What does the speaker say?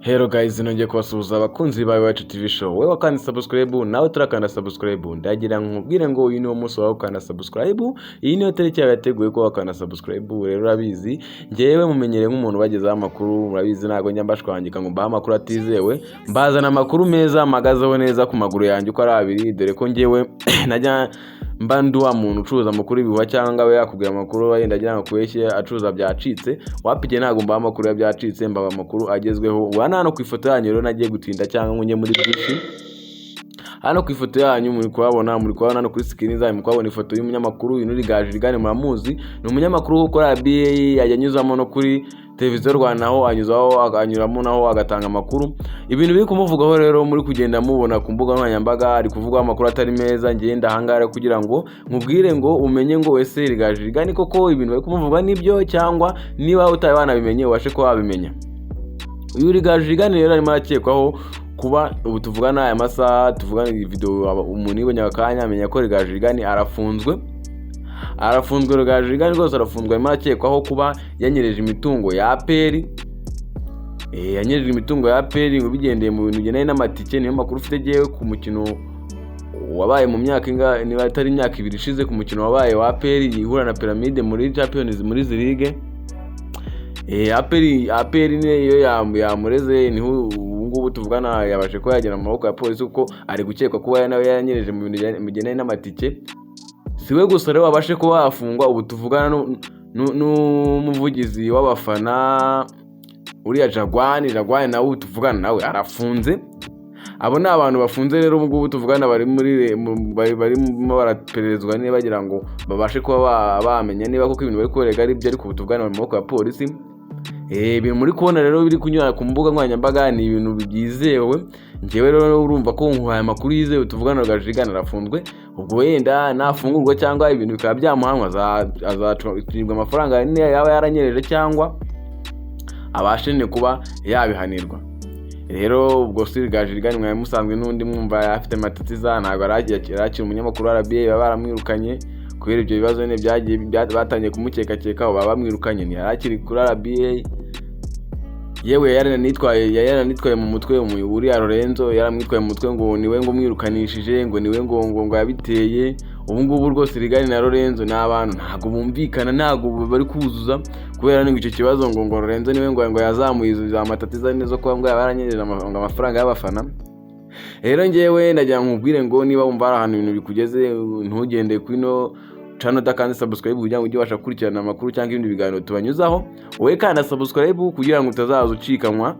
Hello guys, nongeye kubasuhuza abakunzi bawe Iwacu TV show. Wewe wakanda subscribe, nawe turakanda subscribe. Ndagira nkubwire ngo uyu ni wo munsi wawe ukanda subscribe. Iyi niyo tariki yawe yateguye ko wakanda subscribe. Rero urabizi, ngewe mumenyereye nk'umuntu bagezaho amakuru, murabizi ntago njya mbashwangika ngo mbaha amakuru atizewe. Mbazana amakuru meza magazeho neza ku maguru yanjye uko ari abiri, dore ko ngewe najya mba nduwa muntu ucuruza amakuru ibihuha cyangwa we yakubwira amakuru wenda agira ngo kubeshye acuruza byacitse. Wapige ntago mbaha amakuru ya byacitse, mbaha amakuru agezweho. Hano ku ifoto yanyu rero nagiye gutinda cyangwa ngo njye muri byinshi. Hano ku ifoto yanyu muri kubabona hano kuri screen zanyu mukabona ifoto y'umunyamakuru Inuri Gajigani, muramuzi. Ni umunyamakuru ukora RBA, yanyuzamo no kuri televiziyo Rwanda naho anyuramo naho agatanga amakuru. Ibintu biri kumuvugaho rero muri kugenda mubona ku mbuga nkoranyambaga, ari kuvuga amakuru atari meza. Ngenda hangara kugira ngo mubwire ngo umenye ngo ese Inuri Gajigani koko ibintu bari kumuvuga nibyo, cyangwa niba utaye wanabimenye ubashe ko wabimenya. Inuri Gajigani rero arimo arakekwaho kuba ubu tuvugana aya masaha, tuvugana iyi video, umuntu ibonye akanya amenya ko Inuri Gajigani arafunzwe. Inuri Gajigani rwose arafunzwe, arimo arakekwaho kuba yanyereje imitungo ya APR. Yanyereje imitungo ya APR ngo bigendeye mu bintu bigendanye n'amatike. Niyo makuru ufite giye ku mukino wabaye mu myaka niba atari imyaka 2 ishize, ku mukino wabaye wa APR ihura na Pyramide muri Champions muri League. APR niyo yamureze, niho ngubu tuvugana yabashe ko yagera mu maboko ya polisi kuko ari gukekwa kuba nawe yanyereje mu bintu bigendanye n'amatike. Siwe gusa rero wabashe kuba afungwa, ubu tuvugana n'umuvugizi w'abafana uriya Jagwani nawe tuvugana nawe arafunze. Abo ni abantu bafunze rero ngubu tuvugana barimo barapererezwa niba bagira ngo babashe kuba bamenya niba koko ibintu bari korega ari byo, ariko tuvugana mu maboko ya polisi. Ibintu muri kubona rero biri kunyura ku mbuga nkoranyambaga ni ibintu byizewe. Ngewe rero urumva ko nkuhaye amakuru yizewe, tuvugana Gajigani arafunzwe. Ubwo wenda nafungurwa cyangwa ibintu bikaba byamuhanwa, azacibwa amafaranga yaba yaranyereje cyangwa abashe kuba yabihanirwa. Rero ubwo Inuri Gajigani mwaye musanzwe n'undi mwumva afite matatiza, ntago arakira umunyamakuru wa RBA, baba baramwirukanye kubera ibyo bibazo byagiye batangiye kumukeka baba bamwirukanye. Ni arakiri kuri RBA. Yewe yaranitwaye mu mutwe uriya Lorenzo, yaramwitwaye mu mutwe ngo niwe ngo mwirukanishije, ngo niwe ngo yabiteye. Ubu ngubu rwose Inuri Gajigani na Lorenzo ni abantu ntago bumvikana, ntago bari kuzuza, kubera ngo icyo kibazo ngo Lorenzo niwe ngo yazamuye izo amatatiza neza ko ngo yabaranyereje amafaranga y'abafana. Rero ngewe ndagira nkubwire ngo niba wumva ari ahantu ibintu bikugeze, ntugende kwino channel utakanze subscribe kugira ngo ujye ubasha gukurikirana amakuru cyangwa ibindi biganiro tubanyuzaho. Wowe kanda subscribe kugira ngo utazaza ucikanwa